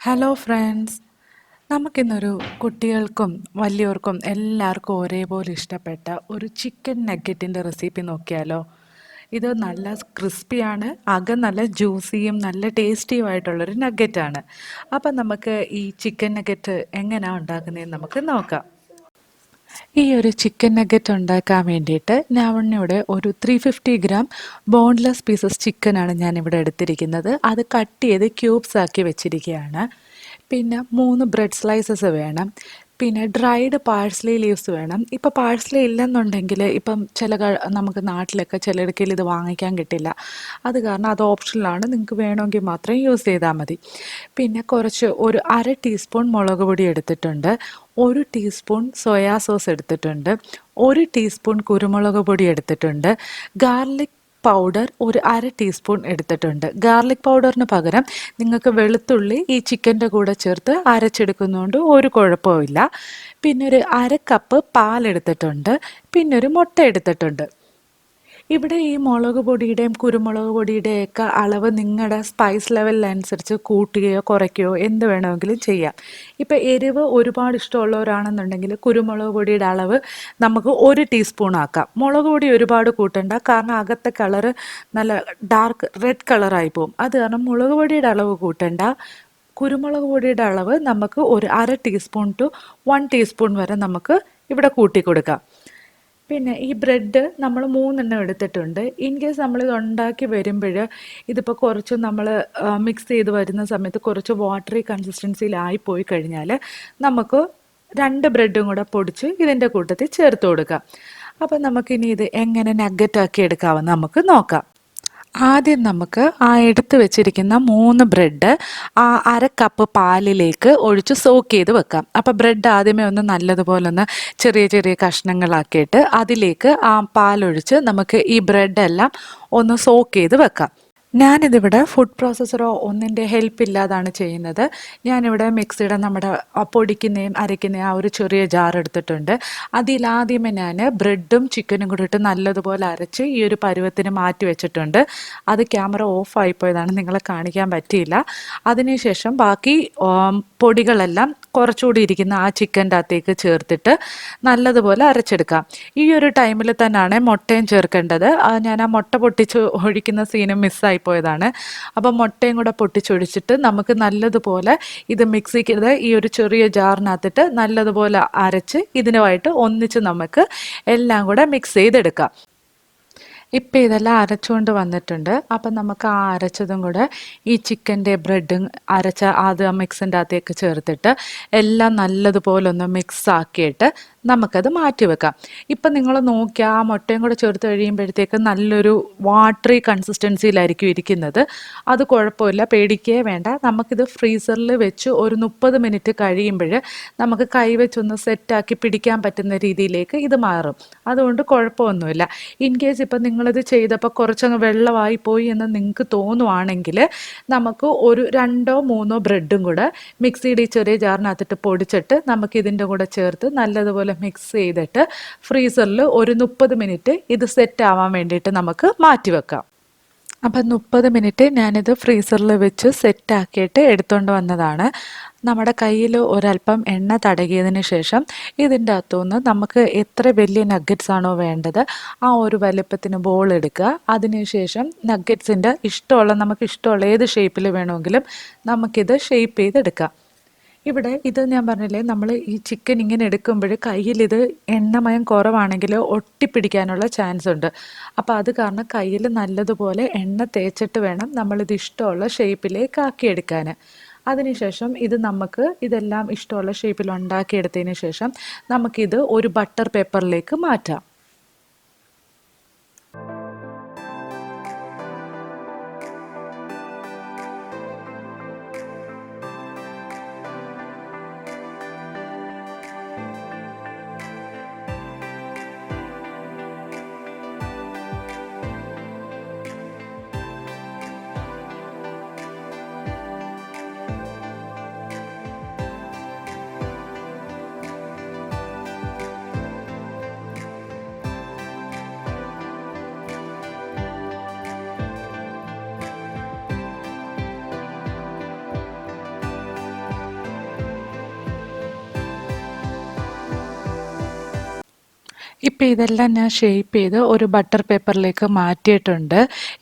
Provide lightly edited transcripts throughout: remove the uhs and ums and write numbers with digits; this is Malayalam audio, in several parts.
ഹലോ ഫ്രണ്ട്സ്, നമുക്കിന്നൊരു കുട്ടികൾക്കും വലിയവർക്കും എല്ലാവർക്കും ഒരേപോലെ ഇഷ്ടപ്പെട്ട ഒരു ചിക്കൻ നഗറ്റിൻ്റെ റെസിപ്പി നോക്കിയാലോ. ഇത് നല്ല ക്രിസ്പിയാണ്, അകം നല്ല ജ്യൂസിയും നല്ല ടേസ്റ്റിയും ആയിട്ടുള്ളൊരു നഗറ്റാണ്. അപ്പം നമുക്ക് ഈ ചിക്കൻ നഗറ്റ് എങ്ങനെയാണ് ഉണ്ടാക്കുന്നതെന്ന് നമുക്ക് നോക്കാം. ഈ ഒരു ചിക്കൻ നഗറ്റ് ഉണ്ടാക്കാൻ വേണ്ടിയിട്ട് ഞാൻ ഇവിടെ ഒരു 350 ഗ്രാം ബോൺലെസ് പീസസ് ചിക്കനാണ് ഞാനിവിടെ എടുത്തിരിക്കുന്നത്. അത് കട്ട് ചെയ്ത് ക്യൂബ്സ് ആക്കി വെച്ചിരിക്കുകയാണ്. പിന്നെ 3 ബ്രെഡ് സ്ലൈസസ് വേണം. പിന്നെ ഡ്രൈഡ് പാഴ്സ്ലി ലീവ്സ് വേണം. ഇപ്പോൾ പാഴ്സ്ലി ഇല്ലെന്നുണ്ടെങ്കിൽ ഇപ്പം നമുക്ക് നാട്ടിലൊക്കെ ചിലയിടക്കൽ ഇത് വാങ്ങിക്കാൻ കിട്ടില്ല. അത് കാരണം അത് ഓപ്ഷനിലാണ്, നിങ്ങൾക്ക് വേണമെങ്കിൽ മാത്രം യൂസ് ചെയ്താൽ മതി. പിന്നെ ഒരു അര ടീസ്പൂൺ മുളക് പൊടി എടുത്തിട്ടുണ്ട്, 1 ടീസ്പൂൺ സോയാ സോസ് എടുത്തിട്ടുണ്ട്, 1 ടീസ്പൂൺ കുരുമുളക് പൊടി എടുത്തിട്ടുണ്ട്, ഗാർലിക് പൗഡർ ഒരു അര ടീസ്പൂൺ എടുത്തിട്ടുണ്ട്. ഗാർലിക് പൗഡറിന് പകരം നിങ്ങൾക്ക് വെളുത്തുള്ളി ഈ ചിക്കൻ്റെ കൂടെ ചേർത്ത് അരച്ചെടുക്കുന്നതുകൊണ്ട് ഒരു കുഴപ്പമില്ല. പിന്നെ ഒരു അര കപ്പ് പാലെടുത്തിട്ടുണ്ട്, പിന്നെ ഒരു മുട്ട എടുത്തിട്ടുണ്ട്. ഇവിടെ ഈ മുളക് പൊടിയുടെയും കുരുമുളക് പൊടിയുടെയൊക്കെ അളവ് നിങ്ങളുടെ സ്പൈസ് ലെവലിനനുസരിച്ച് കൂട്ടുകയോ കുറയ്ക്കുകയോ എന്ത് വേണമെങ്കിലും ചെയ്യാം. ഇപ്പോൾ എരിവ് ഒരുപാട് ഇഷ്ടമുള്ളവരാണെന്നുണ്ടെങ്കിൽ കുരുമുളക് പൊടിയുടെ അളവ് നമുക്ക് 1 ടീസ്പൂൺ ആക്കാം. മുളക് പൊടി ഒരുപാട് കൂട്ടണ്ട, കാരണം അകത്തെ കളറ് നല്ല ഡാർക്ക് റെഡ് കളറായി പോകും. അത് കാരണം മുളക് പൊടിയുടെ അളവ് കൂട്ടണ്ട. കുരുമുളക് പൊടിയുടെ അളവ് നമുക്ക് ഒരു അര ടീസ്പൂൺ ടു 1 ടീസ്പൂൺ വരെ നമുക്ക് ഇവിടെ കൂട്ടി കൊടുക്കാം. പിന്നെ ഈ ബ്രെഡ് നമ്മൾ 3 എടുത്തിട്ടുണ്ട്. ഇൻ കേസ് നമ്മളിത് ഉണ്ടാക്കി വരുമ്പോൾ ഇതിപ്പോൾ കുറച്ച് നമ്മൾ മിക്സ് ചെയ്ത് വരുന്ന സമയത്ത് കുറച്ച് വാട്ടറി കൺസിസ്റ്റൻസിയിലായി പോയി കഴിഞ്ഞാൽ നമുക്ക് 2 ബ്രെഡും കൂടെ പൊടിച്ച് ഇതിൻ്റെ കൂട്ടത്തിൽ ചേർത്ത് കൊടുക്കാം. അപ്പം നമുക്കിനി ഇത് എങ്ങനെ നഗറ്റാക്കി എടുക്കാമെന്ന് നമുക്ക് നോക്കാം. ആദ്യം നമുക്ക് ആ എടുത്ത് വെച്ചിരിക്കുന്ന 3 ബ്രെഡ് ആ അര കപ്പ് പാലിലേക്ക് ഒഴിച്ച് സോക്ക് ചെയ്ത് വെക്കാം. അപ്പോൾ ബ്രെഡ് ആദ്യമേ ഒന്ന് നല്ലതുപോലെ ഒന്ന് ചെറിയ ചെറിയ കഷ്ണങ്ങളാക്കിയിട്ട് അതിലേക്ക് ആ പാലൊഴിച്ച് നമുക്ക് ഈ ബ്രെഡെല്ലാം ഒന്ന് സോക്ക് ചെയ്ത് വെക്കാം. ഞാനിതിവിടെ ഫുഡ് പ്രോസസ്സറോ ഒന്നിൻ്റെ ഹെൽപ്പ് ഇല്ലാതാണ് ചെയ്യുന്നത്. ഞാനിവിടെ മിക്സിയുടെ നമ്മുടെ പൊടിക്കുന്നതും അരയ്ക്കുന്നതും ആ ഒരു ചെറിയ ജാർ എടുത്തിട്ടുണ്ട്. അതിലാദ്യമേ ഞാൻ ബ്രെഡും ചിക്കനും കൂടി ഇട്ട് നല്ലതുപോലെ അരച്ച് ഈ ഒരു പരുവത്തിന് മാറ്റി വെച്ചിട്ടുണ്ട്. അത് ക്യാമറ ഓഫായിപ്പോയതാണ്, നിങ്ങളെ കാണിക്കാൻ പറ്റിയില്ല. അതിനുശേഷം ബാക്കി പൊടികളെല്ലാം കുറച്ചുകൂടി ഇരിക്കുന്ന ആ ചിക്കൻ്റെ അകത്തേക്ക് ചേർത്തിട്ട് നല്ലതുപോലെ അരച്ചെടുക്കാം. ഈ ഒരു ടൈമിൽ തന്നെയാണ് മുട്ടയും ചേർക്കേണ്ടത്. ഞാൻ ആ മുട്ട പൊട്ടിച്ച് ഒഴിക്കുന്ന സീനും മിസ്സായിപ്പോയതാണ്. അപ്പം മുട്ടയും കൂടെ പൊട്ടിച്ചൊഴിച്ചിട്ട് നമുക്ക് നല്ലതുപോലെ ഇത് മിക്സിക്കത് ഈ ഒരു ചെറിയ ജാറിനകത്തിട്ട് നല്ലതുപോലെ അരച്ച് ഇതിനുമായിട്ട് ഒന്നിച്ച് നമുക്ക് എല്ലാം കൂടെ മിക്സ് ചെയ്തെടുക്കാം. ഇപ്പം ഇതെല്ലാം അരച്ചുകൊണ്ട് വന്നിട്ടുണ്ട്. അപ്പം നമുക്ക് ആ അരച്ചതും കൂടെ ഈ ചിക്കൻ്റെ ബ്രെഡും അരച്ച അത് മിക്സിൻ്റെ അകത്തേക്ക് ചേർത്തിട്ട് എല്ലാം നല്ലതുപോലെ ഒന്ന് മിക്സ് ആക്കിയിട്ട് നമുക്കത് മാറ്റി വെക്കാം. ഇപ്പം നിങ്ങൾ നോക്കിയാൽ ആ മുട്ടയും കൂടെ ചേർത്ത് കഴിയുമ്പോഴത്തേക്ക് നല്ലൊരു വാട്ടറി കൺസിസ്റ്റൻസിയിലായിരിക്കും ഇരിക്കുന്നത്. അത് കുഴപ്പമില്ല, പേടിക്കേ വേണ്ട. നമുക്കിത് ഫ്രീസറിൽ വെച്ച് ഒരു 30 മിനിറ്റ് കഴിയുമ്പോൾ നമുക്ക് കൈവച്ചൊന്ന് സെറ്റാക്കി പിടിക്കാൻ പറ്റുന്ന രീതിയിലേക്ക് ഇത് മാറും. അതുകൊണ്ട് കുഴപ്പമൊന്നുമില്ല. ഇൻ കേസ് ഇപ്പം നിങ്ങളിത് ചെയ്തപ്പോൾ കുറച്ചങ്ങ് വെള്ളമായി പോയി എന്ന് നിങ്ങൾക്ക് തോന്നുവാണെങ്കിൽ നമുക്ക് ഒരു 2-3 ബ്രെഡും കൂടെ മിക്സിയുടെ ഈ ചെറിയ ജാറിനകത്തിട്ട് പൊടിച്ചിട്ട് നമുക്ക് ഇതിൻ്റെ കൂടെ ചേർത്ത് നല്ലതുപോലെ മിക്സ് ചെയ്തിട്ട് ഫ്രീസറിൽ ഒരു 30 മിനിറ്റ് ഇത് സെറ്റ് ആവാൻ വേണ്ടിയിട്ട് നമുക്ക് മാറ്റി വെക്കാം. അപ്പം 30 മിനിറ്റ് ഞാനിത് ഫ്രീസറിൽ വെച്ച് സെറ്റാക്കിയിട്ട് എടുത്തുകൊണ്ട് വന്നതാണ്. നമ്മുടെ കയ്യിൽ ഒരല്പം എണ്ണ തടകിയതിന് ശേഷം ഇതിൻ്റെ അകത്തുനിന്ന് നമുക്ക് എത്ര വലിയ നഗ്ഗറ്റ്സ് ആണോ വേണ്ടത് ആ ഒരു വലുപ്പത്തിന് ബോൾ എടുക്കുക. അതിനുശേഷം നഗ്ഗറ്റ്സിൻ്റെ നമുക്ക് ഇഷ്ടമുള്ള ഏത് ഷേപ്പിൽ വേണമെങ്കിലും നമുക്കിത് ഷേപ്പ് ചെയ്തെടുക്കാം. ഇവിടെ ഇത് ഞാൻ പറഞ്ഞില്ലേ, നമ്മൾ ഈ ചിക്കൻ ഇങ്ങനെ എടുക്കുമ്പോൾ കയ്യിലിത് എണ്ണമയം കുറവാണെങ്കിൽ ഒട്ടിപ്പിടിക്കാനുള്ള ചാൻസ് ഉണ്ട്. അപ്പോൾ അത് കാരണം കയ്യിൽ നല്ലതുപോലെ എണ്ണ തേച്ചിട്ട് വേണം നമ്മളിത് ഇഷ്ടമുള്ള ഷേപ്പിലേക്ക് ആക്കിയെടുക്കാൻ. അതിനുശേഷം ഇതെല്ലാം ഇഷ്ടമുള്ള ഷേപ്പിൽ ഉണ്ടാക്കിയെടുത്തതിന് ശേഷം നമുക്കിത് ഒരു ബട്ടർ പേപ്പറിലേക്ക് മാറ്റാം. ഇപ്പം ഇതെല്ലാം ഞാൻ ഷേപ്പ് ചെയ്ത് ഒരു ബട്ടർ പേപ്പറിലേക്ക് മാറ്റിയിട്ടുണ്ട്.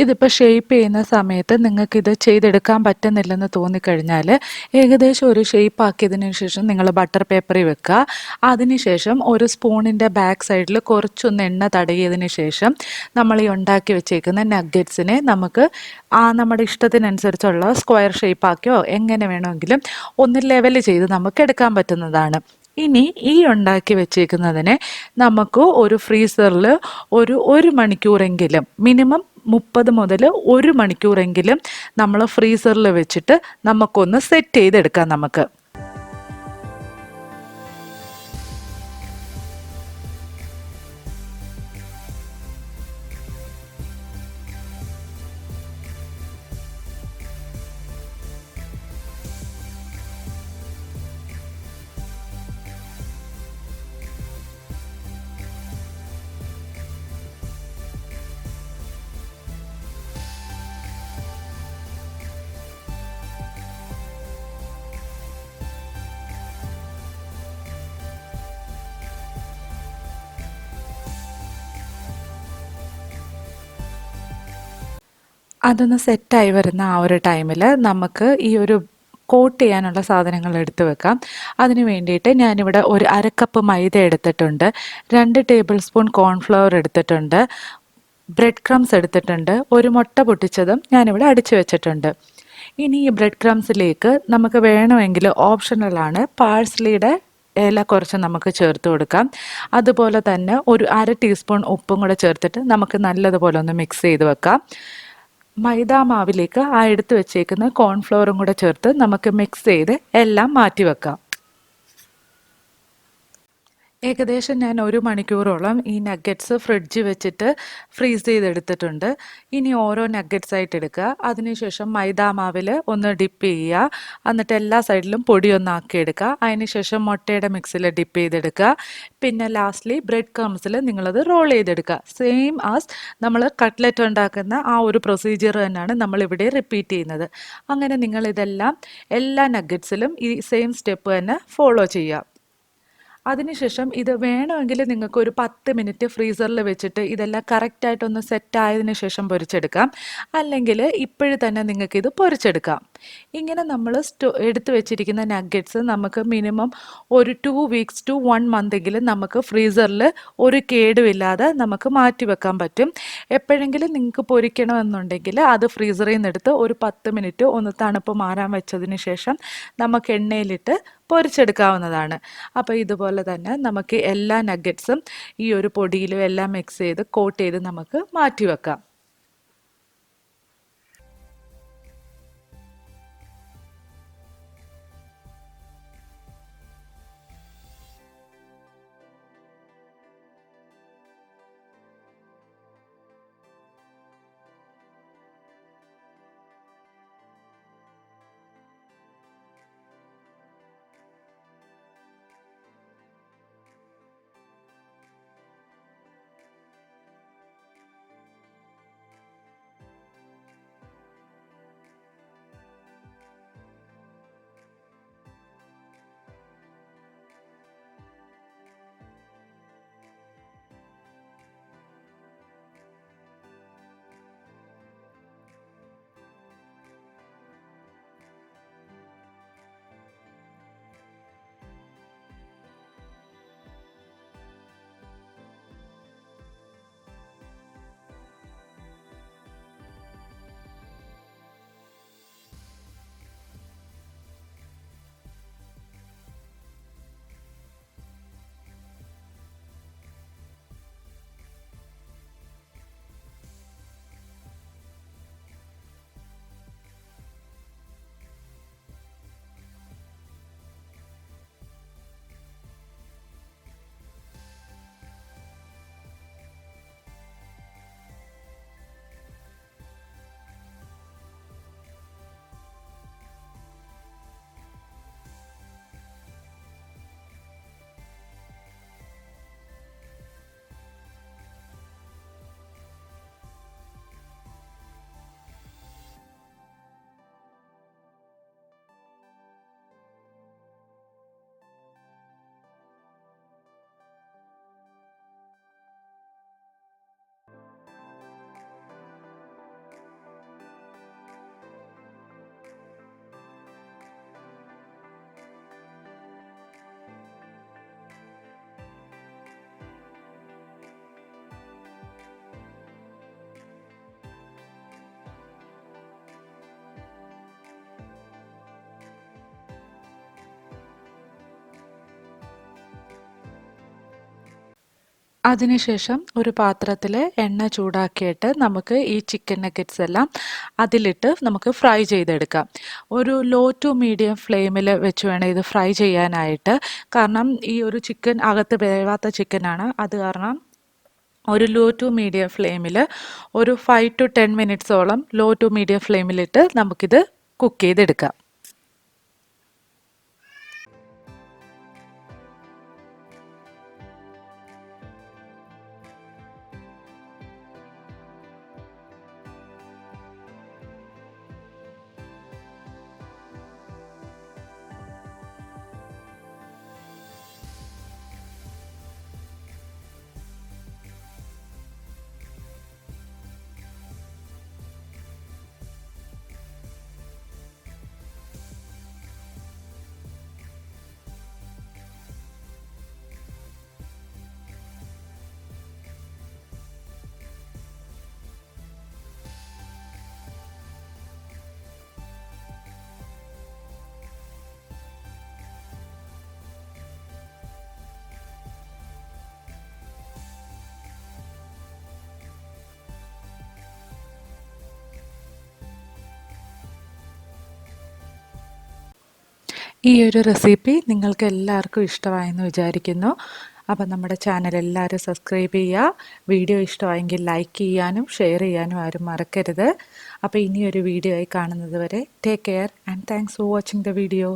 ഇതിപ്പോൾ ഷേപ്പ് ചെയ്യുന്ന സമയത്ത് നിങ്ങൾക്കിത് ചെയ്തെടുക്കാൻ പറ്റുന്നില്ലെന്ന് തോന്നിക്കഴിഞ്ഞാൽ ഏകദേശം ഒരു ഷേപ്പ് ആക്കിയതിന് ശേഷം നിങ്ങൾ ബട്ടർ പേപ്പറിൽ വെക്കുക. അതിനുശേഷം ഒരു സ്പൂണിൻ്റെ ബാക്ക് സൈഡിൽ കുറച്ചൊന്ന് എണ്ണ തടകിയതിന് ശേഷം നമ്മൾ ഈ ഉണ്ടാക്കി വെച്ചേക്കുന്ന നഗ്ഗറ്റ്സിനെ നമുക്ക് നമ്മുടെ ഇഷ്ടത്തിനനുസരിച്ചുള്ള സ്ക്വയർ ഷേപ്പ് ആക്കിയോ എങ്ങനെ വേണമെങ്കിലും ഒന്ന് ലെവൽ ചെയ്ത് നമുക്ക് എടുക്കാൻ പറ്റുന്നതാണ്. ഇനി ഈ ഉണ്ടാക്കി വെച്ചേക്കുന്നതിനെ നമുക്ക് ഒരു ഫ്രീസറിൽ ഒരു മണിക്കൂറെങ്കിലും മിനിമം 30 മുതൽ 1 മണിക്കൂറെങ്കിലും നമ്മൾ ഫ്രീസറിൽ വെച്ചിട്ട് നമുക്കൊന്ന് സെറ്റ് ചെയ്തെടുക്കാം നമുക്ക്. അതൊന്ന് സെറ്റായി വരുന്ന ആ ഒരു ടൈമിൽ നമുക്ക് ഈ ഒരു കോട്ട് ചെയ്യാനുള്ള സാധനങ്ങൾ എടുത്തു വെക്കാം. അതിന് വേണ്ടിയിട്ട് ഞാനിവിടെ ഒരു അരക്കപ്പ് മൈദ എടുത്തിട്ടുണ്ട്, 2 ടേബിൾ സ്പൂൺ കോൺഫ്ലവർ എടുത്തിട്ടുണ്ട്, ബ്രെഡ് ക്രംസ് എടുത്തിട്ടുണ്ട്, ഒരു മുട്ട പൊട്ടിച്ചതും ഞാനിവിടെ അടിച്ചു വെച്ചിട്ടുണ്ട്. ഇനി ഈ ബ്രെഡ് ക്രംസിലേക്ക് നമുക്ക് വേണമെങ്കിൽ ഓപ്ഷണലാണ് പാഴ്സലിയുടെ ഇല കുറച്ച് നമുക്ക് ചേർത്ത് കൊടുക്കാം. അതുപോലെ തന്നെ ഒരു 1/2 ടീസ്പൂൺ ഉപ്പും കൂടെ ചേർത്തിട്ട് നമുക്ക് നല്ലതുപോലെ ഒന്ന് മിക്സ് ചെയ്ത് വെക്കാം. മൈദാ മാവിലേക്ക് ആ എടുത്ത് വെച്ചേക്കുന്ന കോൺഫ്ലവറും കൂടെ ചേർത്ത് നമുക്ക് മിക്സ് ചെയ്ത് എല്ലാം മാറ്റി വെക്കാം. ഏകദേശം ഞാൻ 1 മണിക്കൂറോളം ഈ നഗ്ഗറ്റ്സ് ഫ്രിഡ്ജിൽ വെച്ചിട്ട് ഫ്രീസ് ചെയ്തെടുത്തിട്ടുണ്ട്. ഇനി ഓരോ നഗ്ഗറ്റ്സ് ആയിട്ട് എടുക്കുക. അതിനുശേഷം മൈദാ മാവിൽ ഒന്ന് ഡിപ്പ് ചെയ്യുക. എന്നിട്ട് എല്ലാ സൈഡിലും പൊടിയൊന്ന് ആക്കിയെടുക്കുക. അതിനുശേഷം മുട്ടയുടെ മിക്സിൽ ഡിപ്പ് ചെയ്തെടുക്കുക. പിന്നെ ലാസ്റ്റ്ലി ബ്രെഡ് ക്രംസിൽ നിങ്ങളത് റോൾ ചെയ്തെടുക്കുക. സെയിം ആസ് നമ്മൾ കട്ട്ലറ്റ് ഉണ്ടാക്കുന്ന ആ ഒരു പ്രൊസീജിയർ തന്നെയാണ് നമ്മളിവിടെ റിപ്പീറ്റ് ചെയ്യുന്നത്. അങ്ങനെ നിങ്ങളിതെല്ലാം എല്ലാ നഗ്ഗറ്റ്സിലും ഈ സെയിം സ്റ്റെപ്പ് തന്നെ ഫോളോ ചെയ്യുക. അതിനുശേഷം ഇത് വേണമെങ്കിൽ നിങ്ങൾക്ക് ഒരു 10 മിനിറ്റ് ഫ്രീസറിൽ വെച്ചിട്ട് ഇതെല്ലാം കറക്റ്റായിട്ടൊന്ന് സെറ്റ് ആയതിനു ശേഷം പൊരിച്ചെടുക്കാം. അല്ലെങ്കിൽ ഇപ്പോഴും തന്നെ നിങ്ങൾക്കിത് പൊരിച്ചെടുക്കാം. ഇങ്ങനെ നമ്മൾ എടുത്തു വെച്ചിരിക്കുന്ന നഗ്ഗറ്റ്സ് നമുക്ക് മിനിമം ഒരു 2 വീക്സ് ടു 1 മന്തെങ്കിലും നമുക്ക് ഫ്രീസറിൽ ഒരു കേടുമില്ലാതെ നമുക്ക് മാറ്റി വെക്കാൻ പറ്റും. എപ്പോഴെങ്കിലും നിങ്ങൾക്ക് പൊരിക്കണമെന്നുണ്ടെങ്കിൽ അത് ഫ്രീസറിൽ നിന്ന് എടുത്ത് ഒരു 10 മിനിറ്റ് ഒന്ന് തണുപ്പ് മാറാൻ വെച്ചതിന് ശേഷം നമുക്ക് എണ്ണയിലിട്ട് പൊരിച്ചെടുക്കാവുന്നതാണ്. അപ്പോൾ ഇതുപോലെ തന്നെ നമുക്ക് എല്ലാ നഗ്ഗറ്റ്സും ഈ ഒരു പൊടിയിലും എല്ലാം മിക്സ് ചെയ്ത് കോട്ട് ചെയ്ത് നമുക്ക് മാറ്റി വെക്കാം. അതിനുശേഷം ഒരു പാത്രത്തിൽ എണ്ണ ചൂടാക്കിയിട്ട് നമുക്ക് ഈ ചിക്കൻ നഗറ്റ്സ് എല്ലാം അതിലിട്ട് നമുക്ക് ഫ്രൈ ചെയ്തെടുക്കാം. ഒരു ലോ ടു മീഡിയം ഫ്ലെയിമിൽ വെച്ച് വേണം ഇത് ഫ്രൈ ചെയ്യാനായിട്ട്. കാരണം ഈ ഒരു ചിക്കൻ അകത്ത് വേവാത്ത ചിക്കനാണ്. അത് കാരണം ഒരു ലോ ടു മീഡിയം ഫ്ലെയിമിൽ ഒരു 5 to 10 മിനിറ്റ്സോളം ലോ ടു മീഡിയം ഫ്ലെയിമിലിട്ട് നമുക്കിത് കുക്ക് ചെയ്തെടുക്കാം. ഈ ഒരു റെസിപ്പി നിങ്ങൾക്ക് എല്ലാവർക്കും ഇഷ്ടമായെന്ന് വിചാരിക്കുന്നു. അപ്പം നമ്മുടെ ചാനൽ എല്ലാവരും സബ്സ്ക്രൈബ് ചെയ്യുക. വീഡിയോ ഇഷ്ടമായെങ്കിൽ ലൈക്ക് ചെയ്യാനും ഷെയർ ചെയ്യാനും ആരും മറക്കരുത്. അപ്പോൾ ഇനിയൊരു വീഡിയോ ആയി കാണുന്നത് വരെ take care and thanks for watching the video.